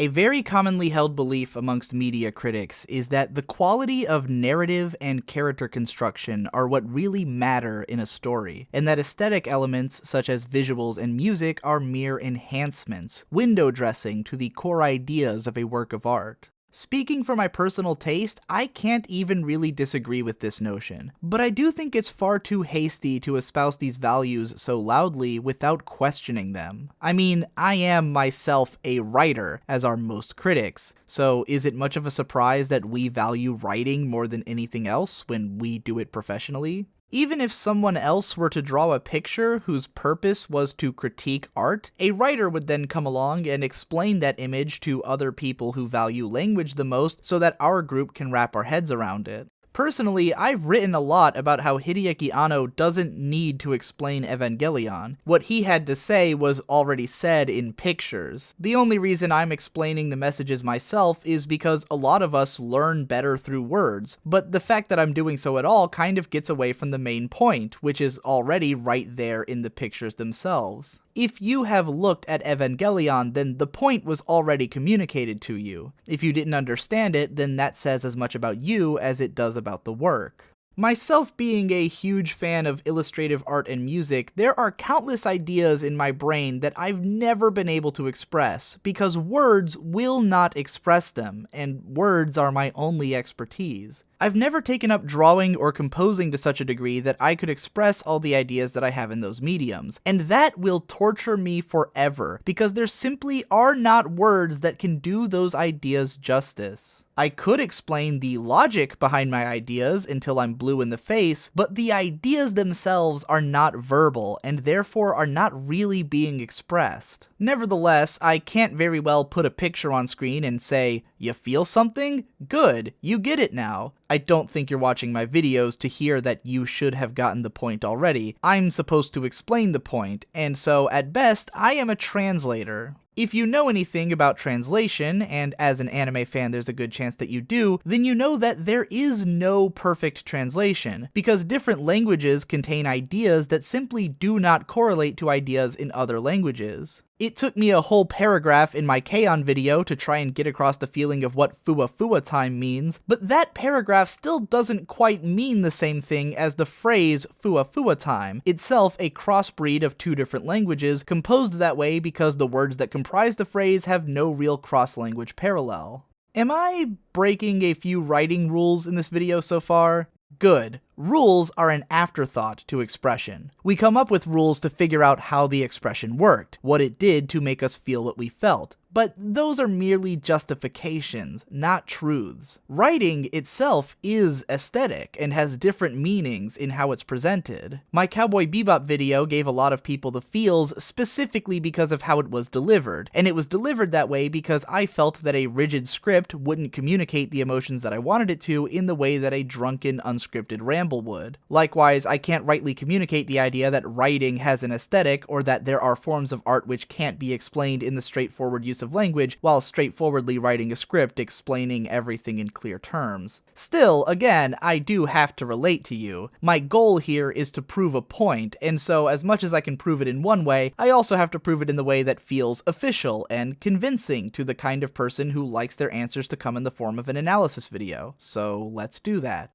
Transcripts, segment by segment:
A very commonly held belief amongst media critics is that the quality of narrative and character construction are what really matter in a story, and that aesthetic elements such as visuals and music are mere enhancements, window dressing to the core ideas of a work of art. Speaking for my personal taste, I can't even really disagree with this notion, but I do think it's far too hasty to espouse these values so loudly without questioning them. I mean, I am myself a writer, as are most critics, so is it much of a surprise that we value writing more than anything else when we do it professionally? Even if someone else were to draw a picture whose purpose was to critique art, a writer would then come along and explain that image to other people who value language the most so that our group can wrap our heads around it. Personally, I've written a lot about how Hideaki Anno doesn't need to explain Evangelion. What he had to say was already said in pictures. The only reason I'm explaining the messages myself is because a lot of us learn better through words, but the fact that I'm doing so at all kind of gets away from the main point, which is already right there in the pictures themselves. If you have looked at Evangelion, then the point was already communicated to you. If you didn't understand it, then that says as much about you as it does about the work. Myself being a huge fan of illustrative art and music, there are countless ideas in my brain that I've never been able to express, because words will not express them, and words are my only expertise. I've never taken up drawing or composing to such a degree that I could express all the ideas that I have in those mediums, and that will torture me forever, because there simply are not words that can do those ideas justice. I could explain the logic behind my ideas until I'm blue in the face, but the ideas themselves are not verbal, and therefore are not really being expressed. Nevertheless, I can't very well put a picture on screen and say, "You feel something? Good, you get it now." I don't think you're watching my videos to hear that you should have gotten the point already. I'm supposed to explain the point, and so at best, I am a translator. If you know anything about translation, and as an anime fan there's a good chance that you do, then you know that there is no perfect translation, because different languages contain ideas that simply do not correlate to ideas in other languages. It took me a whole paragraph in my K-On! Video to try and get across the feeling of what Fua time means, but that paragraph still doesn't quite mean the same thing as the phrase Fua time, itself a crossbreed of two different languages, composed that way because the words that comprise the phrase have no real cross-language parallel. Am I breaking a few writing rules in this video so far? Good. Rules are an afterthought to expression. We come up with rules to figure out how the expression worked, what it did to make us feel what we felt. But those are merely justifications, not truths. Writing itself is aesthetic and has different meanings in how it's presented. My Cowboy Bebop video gave a lot of people the feels specifically because of how it was delivered, and it was delivered that way because I felt that a rigid script wouldn't communicate the emotions that I wanted it to in the way that a drunken, unscripted ramble would. Likewise, I can't rightly communicate the idea that writing has an aesthetic, or that there are forms of art which can't be explained in the straightforward use of language, while straightforwardly writing a script explaining everything in clear terms. Still, again, I do have to relate to you. My goal here is to prove a point, and so as much as I can prove it in one way, I also have to prove it in the way that feels official and convincing to the kind of person who likes their answers to come in the form of an analysis video. So let's do that.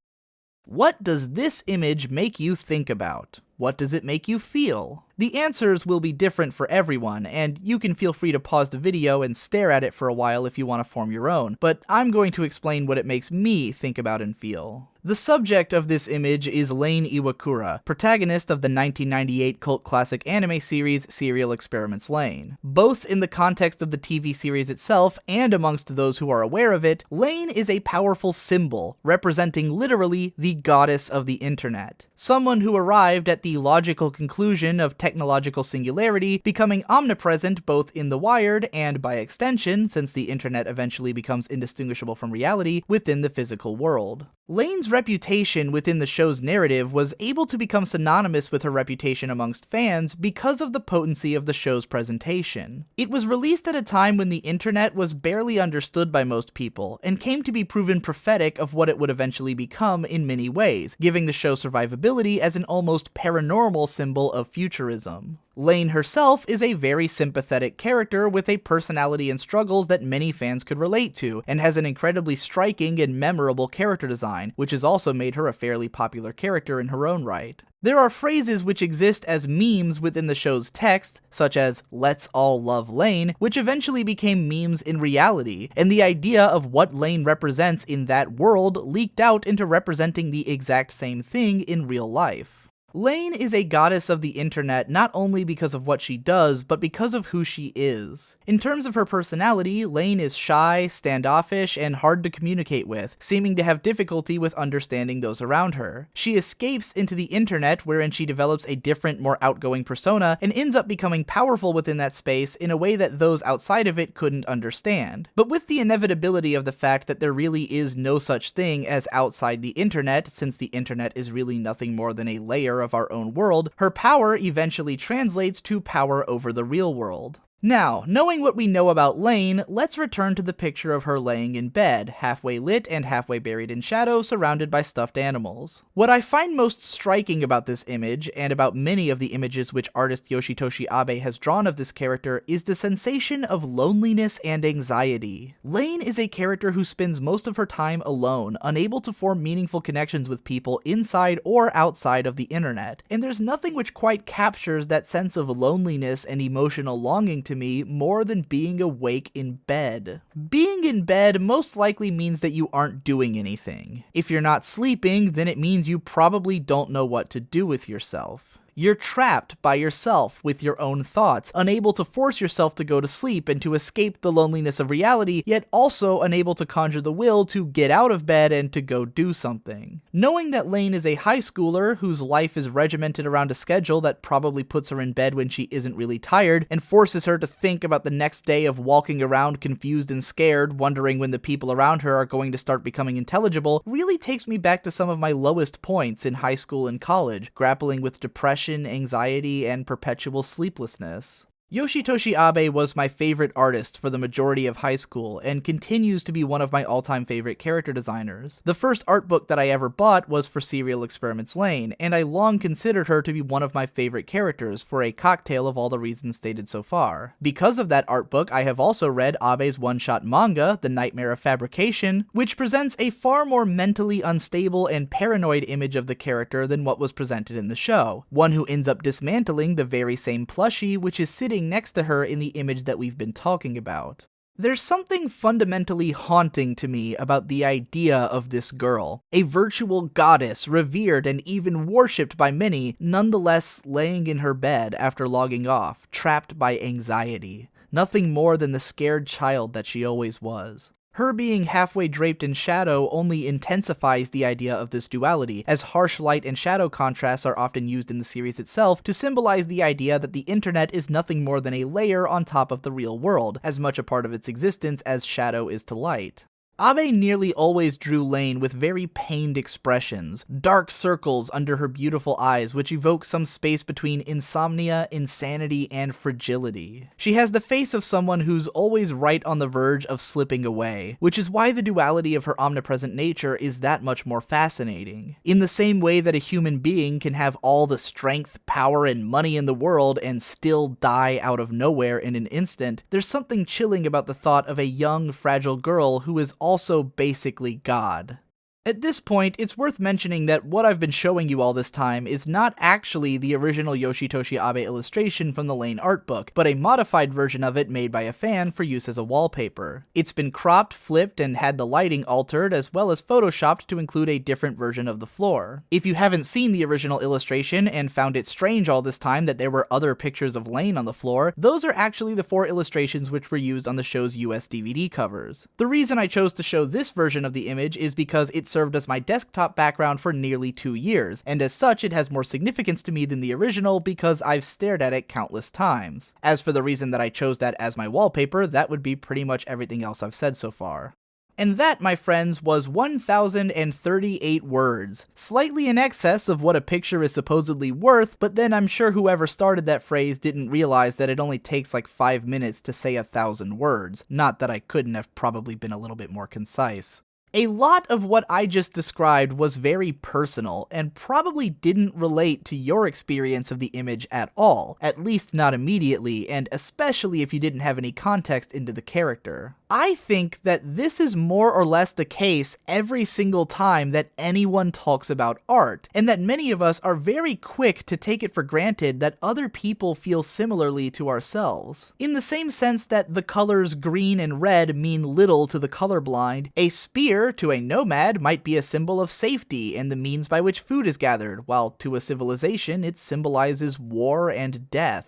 What does this image make you think about? What does it make you feel? The answers will be different for everyone, and you can feel free to pause the video and stare at it for a while if you want to form your own, but I'm going to explain what it makes me think about and feel. The subject of this image is Lane Iwakura, protagonist of the 1998 cult classic anime series Serial Experiments Lain. Both in the context of the TV series itself and amongst those who are aware of it, Lane is a powerful symbol, representing literally the goddess of the internet. Someone who arrived at the logical conclusion of technological singularity, becoming omnipresent both in the wired and, by extension, since the internet eventually becomes indistinguishable from reality, within the physical world. Lane's reputation within the show's narrative was able to become synonymous with her reputation amongst fans because of the potency of the show's presentation. It was released at a time when the internet was barely understood by most people, and came to be proven prophetic of what it would eventually become in many ways, giving the show survivability as an almost paranormal symbol of futurism. Lane herself is a very sympathetic character with a personality and struggles that many fans could relate to, and has an incredibly striking and memorable character design, which has also made her a fairly popular character in her own right. There are phrases which exist as memes within the show's text, such as "Let's all love Lane," which eventually became memes in reality, and the idea of what Lane represents in that world leaked out into representing the exact same thing in real life. Lane is a goddess of the internet not only because of what she does, but because of who she is. In terms of her personality, Lane is shy, standoffish, and hard to communicate with, seeming to have difficulty with understanding those around her. She escapes into the internet, wherein she develops a different, more outgoing persona, and ends up becoming powerful within that space in a way that those outside of it couldn't understand. But with the inevitability of the fact that there really is no such thing as outside the internet, since the internet is really nothing more than a layer of our own world, her power eventually translates to power over the real world. Now, knowing what we know about Lane, let's return to the picture of her laying in bed, halfway lit and halfway buried in shadow, surrounded by stuffed animals. What I find most striking about this image, and about many of the images which artist Yoshitoshi Abe has drawn of this character, is the sensation of loneliness and anxiety. Lane is a character who spends most of her time alone, unable to form meaningful connections with people inside or outside of the internet, and there's nothing which quite captures that sense of loneliness and emotional longing to me more than being awake in bed. Being in bed most likely means that you aren't doing anything. If you're not sleeping, then it means you probably don't know what to do with yourself. You're trapped by yourself with your own thoughts, unable to force yourself to go to sleep and to escape the loneliness of reality, yet also unable to conjure the will to get out of bed and to go do something. Knowing that Lane is a high schooler whose life is regimented around a schedule that probably puts her in bed when she isn't really tired, and forces her to think about the next day of walking around confused and scared, wondering when the people around her are going to start becoming intelligible, really takes me back to some of my lowest points in high school and college, grappling with depression, anxiety, and perpetual sleeplessness. Yoshitoshi Abe was my favorite artist for the majority of high school, and continues to be one of my all-time favorite character designers. The first art book that I ever bought was for Serial Experiments Lane, and I long considered her to be one of my favorite characters for a cocktail of all the reasons stated so far. Because of that art book, I have also read Abe's one-shot manga, The Nightmare of Fabrication, which presents a far more mentally unstable and paranoid image of the character than what was presented in the show, one who ends up dismantling the very same plushie which is sitting next to her in the image that we've been talking about. There's something fundamentally haunting to me about the idea of this girl, a virtual goddess revered and even worshipped by many, nonetheless laying in her bed after logging off, trapped by anxiety, nothing more than the scared child that she always was. Her being halfway draped in shadow only intensifies the idea of this duality, as harsh light and shadow contrasts are often used in the series itself to symbolize the idea that the internet is nothing more than a layer on top of the real world, as much a part of its existence as shadow is to light. Abe nearly always drew Lane with very pained expressions, dark circles under her beautiful eyes which evoke some space between insomnia, insanity, and fragility. She has the face of someone who's always right on the verge of slipping away, which is why the duality of her omnipresent nature is that much more fascinating. In the same way that a human being can have all the strength, power, and money in the world and still die out of nowhere in an instant, there's something chilling about the thought of a young, fragile girl who is also basically God. At this point, it's worth mentioning that what I've been showing you all this time is not actually the original Yoshitoshi Abe illustration from the Lane art book, but a modified version of it made by a fan for use as a wallpaper. It's been cropped, flipped, and had the lighting altered, as well as photoshopped to include a different version of the floor. If you haven't seen the original illustration and found it strange all this time that there were other pictures of Lane on the floor, those are actually the 4 illustrations which were used on the show's US DVD covers. The reason I chose to show this version of the image is because it served as my desktop background for nearly 2 years, and as such it has more significance to me than the original because I've stared at it countless times. As for the reason that I chose that as my wallpaper, that would be pretty much everything else I've said so far. And that, my friends, was 1,038 words. Slightly in excess of what a picture is supposedly worth, but then I'm sure whoever started that phrase didn't realize that it only takes like 5 minutes to say 1,000 words. Not that I couldn't have probably been a little bit more concise. A lot of what I just described was very personal, and probably didn't relate to your experience of the image at all, at least not immediately, and especially if you didn't have any context into the character. I think that this is more or less the case every single time that anyone talks about art, and that many of us are very quick to take it for granted that other people feel similarly to ourselves. In the same sense that the colors green and red mean little to the colorblind, a spear to a nomad might be a symbol of safety and the means by which food is gathered, while to a civilization it symbolizes war and death.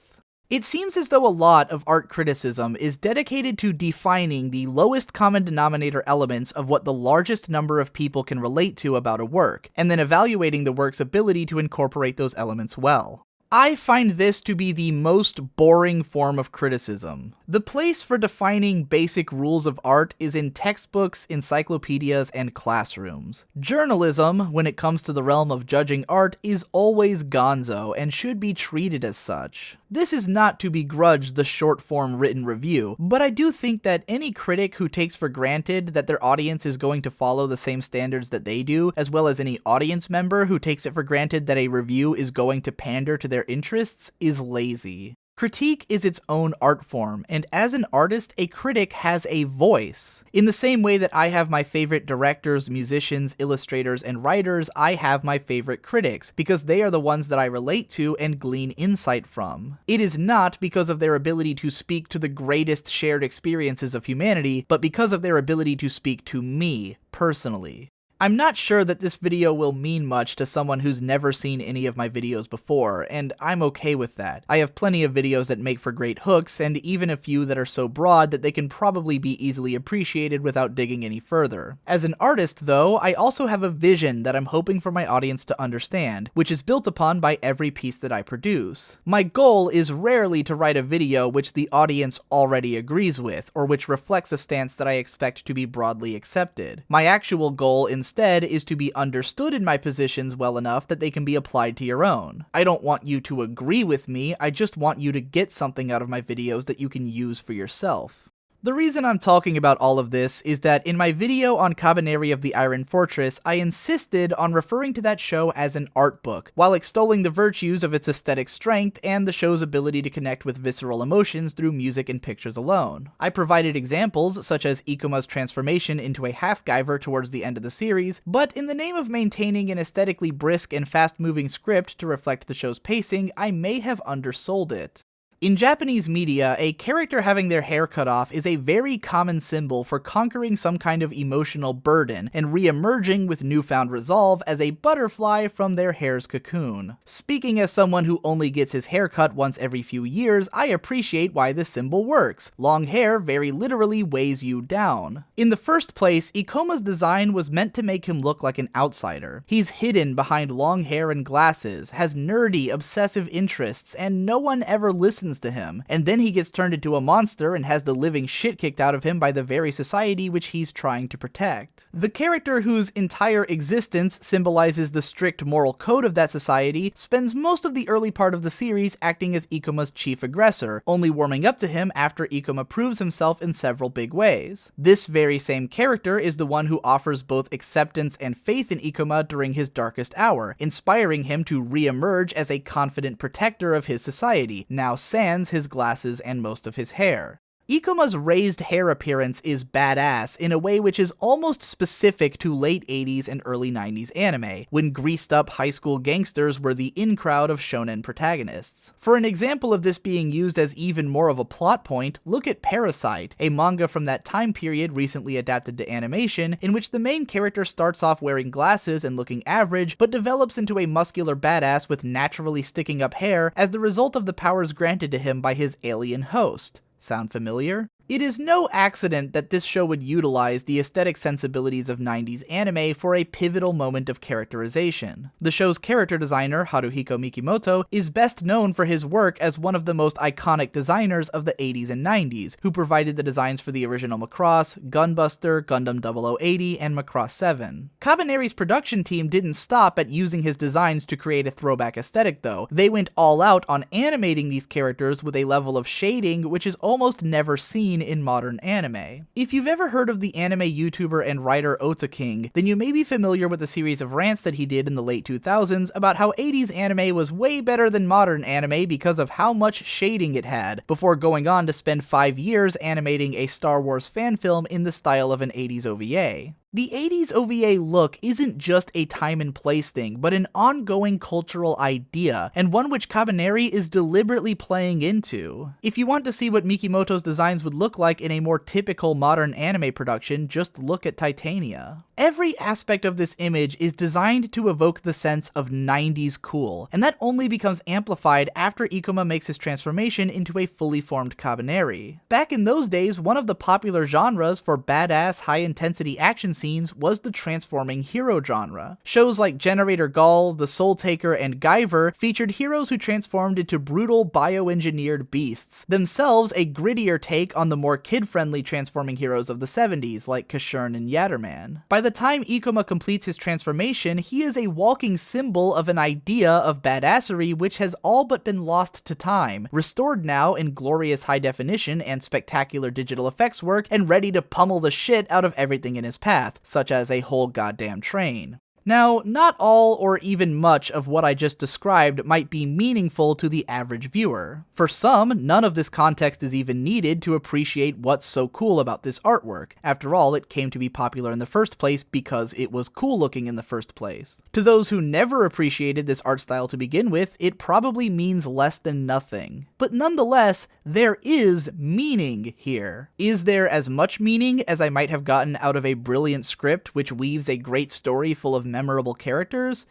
It seems as though a lot of art criticism is dedicated to defining the lowest common denominator elements of what the largest number of people can relate to about a work, and then evaluating the work's ability to incorporate those elements well. I find this to be the most boring form of criticism. The place for defining basic rules of art is in textbooks, encyclopedias, and classrooms. Journalism, when it comes to the realm of judging art, is always gonzo and should be treated as such. This is not to begrudge the short-form written review, but I do think that any critic who takes for granted that their audience is going to follow the same standards that they do, as well as any audience member who takes it for granted that a review is going to pander to their interests, is lazy. Critique is its own art form, and as an artist, a critic has a voice. In the same way that I have my favorite directors, musicians, illustrators, and writers, I have my favorite critics, because they are the ones that I relate to and glean insight from. It is not because of their ability to speak to the greatest shared experiences of humanity, but because of their ability to speak to me, personally. I'm not sure that this video will mean much to someone who's never seen any of my videos before, and I'm okay with that. I have plenty of videos that make for great hooks, and even a few that are so broad that they can probably be easily appreciated without digging any further. As an artist, though, I also have a vision that I'm hoping for my audience to understand, which is built upon by every piece that I produce. My goal is rarely to write a video which the audience already agrees with, or which reflects a stance that I expect to be broadly accepted. My actual goal instead is to be understood in my positions well enough that they can be applied to your own. I don't want you to agree with me, I just want you to get something out of my videos that you can use for yourself. The reason I'm talking about all of this is that in my video on Cabaneri of the Iron Fortress, I insisted on referring to that show as an art book, while extolling the virtues of its aesthetic strength and the show's ability to connect with visceral emotions through music and pictures alone. I provided examples such as Ikuma's transformation into a half-guyver towards the end of the series, but in the name of maintaining an aesthetically brisk and fast-moving script to reflect the show's pacing, I may have undersold it. In Japanese media, a character having their hair cut off is a very common symbol for conquering some kind of emotional burden and re-emerging with newfound resolve as a butterfly from their hair's cocoon. Speaking as someone who only gets his hair cut once every few years, I appreciate why this symbol works. Long hair very literally weighs you down. In the first place, Ikoma's design was meant to make him look like an outsider. He's hidden behind long hair and glasses, has nerdy, obsessive interests, and no one ever listens to him, and then he gets turned into a monster and has the living shit kicked out of him by the very society which he's trying to protect. The character whose entire existence symbolizes the strict moral code of that society spends most of the early part of the series acting as Ikuma's chief aggressor, only warming up to him after Ikuma proves himself in several big ways. This very same character is the one who offers both acceptance and faith in Ikuma during his darkest hour, inspiring him to re-emerge as a confident protector of his society, now sans his glasses and most of his hair. Ikuma's raised hair appearance is badass in a way which is almost specific to late 80s and early 90s anime, when greased-up high school gangsters were the in-crowd of shonen protagonists. For an example of this being used as even more of a plot point, look at Parasite, a manga from that time period recently adapted to animation, in which the main character starts off wearing glasses and looking average, but develops into a muscular badass with naturally sticking up hair as the result of the powers granted to him by his alien host. Sound familiar? It is no accident that this show would utilize the aesthetic sensibilities of 90s anime for a pivotal moment of characterization. The show's character designer, Haruhiko Mikimoto, is best known for his work as one of the most iconic designers of the 80s and 90s, who provided the designs for the original Macross, Gunbuster, Gundam 0080, and Macross 7. Cabaneri's production team didn't stop at using his designs to create a throwback aesthetic though. They went all out on animating these characters with a level of shading which is almost never seen seen in modern anime. If you've ever heard of the anime YouTuber and writer King, then you may be familiar with the series of rants that he did in the late 2000s about how 80s anime was way better than modern anime because of how much shading it had, before going on to spend 5 years animating a Star Wars fan film in the style of an 80s OVA. The 80s OVA look isn't just a time and place thing, but an ongoing cultural idea, and one which Kabaneri is deliberately playing into. If you want to see what Mikimoto's designs would look like in a more typical modern anime production, just look at Titania. Every aspect of this image is designed to evoke the sense of 90s cool, and that only becomes amplified after Ikuma makes his transformation into a fully formed Kabaneri. Back in those days, one of the popular genres for badass, high-intensity action scenes was the transforming hero genre. Shows like Generator Gall, The Soul Taker, and Guyver featured heroes who transformed into brutal bioengineered beasts, themselves a grittier take on the more kid-friendly transforming heroes of the 70s, like Kashurn and Yatterman. By the time Ikuma completes his transformation, he is a walking symbol of an idea of badassery which has all but been lost to time, restored now in glorious high definition and spectacular digital effects work, and ready to pummel the shit out of everything in his path, such as a whole goddamn train. Now, not all or even much of what I just described might be meaningful to the average viewer. For some, none of this context is even needed to appreciate what's so cool about this artwork. After all, it came to be popular in the first place because it was cool looking in the first place. To those who never appreciated this art style to begin with, it probably means less than nothing. But nonetheless, there is meaning here. Is there as much meaning as I might have gotten out of a brilliant script which weaves a great story full of memorable characters?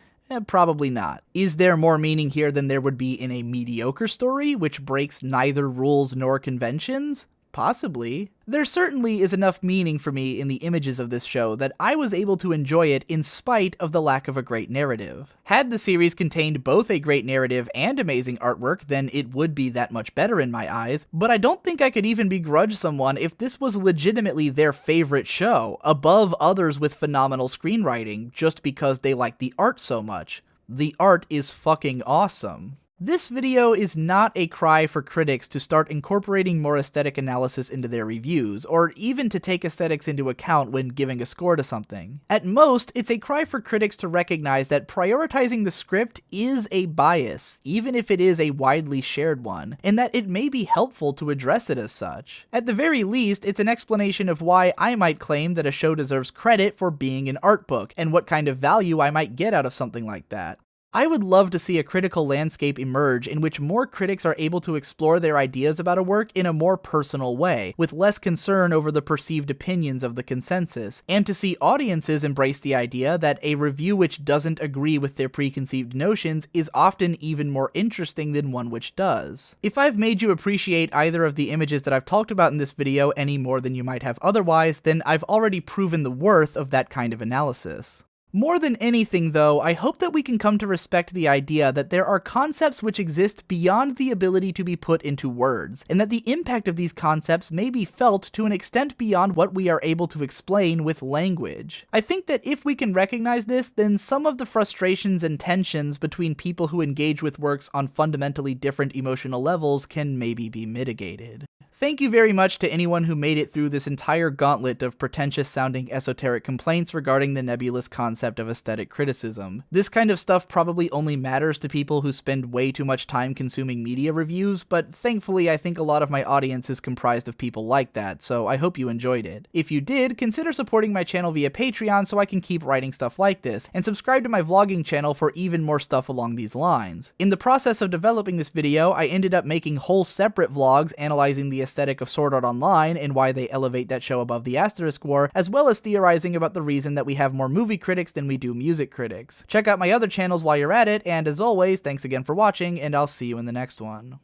Probably not. Is there more meaning here than there would be in a mediocre story, which breaks neither rules nor conventions? Possibly. There certainly is enough meaning for me in the images of this show that I was able to enjoy it in spite of the lack of a great narrative. Had the series contained both a great narrative and amazing artwork, then it would be that much better in my eyes, but I don't think I could even begrudge someone if this was legitimately their favorite show, above others with phenomenal screenwriting, just because they like the art so much. The art is fucking awesome. This video is not a cry for critics to start incorporating more aesthetic analysis into their reviews, or even to take aesthetics into account when giving a score to something. At most, it's a cry for critics to recognize that prioritizing the script is a bias, even if it is a widely shared one, and that it may be helpful to address it as such. At the very least, it's an explanation of why I might claim that a show deserves credit for being an art book, and what kind of value I might get out of something like that. I would love to see a critical landscape emerge in which more critics are able to explore their ideas about a work in a more personal way, with less concern over the perceived opinions of the consensus, and to see audiences embrace the idea that a review which doesn't agree with their preconceived notions is often even more interesting than one which does. If I've made you appreciate either of the images that I've talked about in this video any more than you might have otherwise, then I've already proven the worth of that kind of analysis. More than anything, though, I hope that we can come to respect the idea that there are concepts which exist beyond the ability to be put into words, and that the impact of these concepts may be felt to an extent beyond what we are able to explain with language. I think that if we can recognize this, then some of the frustrations and tensions between people who engage with works on fundamentally different emotional levels can maybe be mitigated. Thank you very much to anyone who made it through this entire gauntlet of pretentious-sounding esoteric complaints regarding the nebulous concept of aesthetic criticism. This kind of stuff probably only matters to people who spend way too much time consuming media reviews, but thankfully I think a lot of my audience is comprised of people like that, so I hope you enjoyed it. If you did, consider supporting my channel via Patreon so I can keep writing stuff like this, and subscribe to my vlogging channel for even more stuff along these lines. In the process of developing this video, I ended up making whole separate vlogs analyzing the aesthetic of Sword Art Online and why they elevate that show above the Asterisk War, as well as theorizing about the reason that we have more movie critics than we do music critics. Check out my other channels while you're at it, and as always, thanks again for watching, and I'll see you in the next one.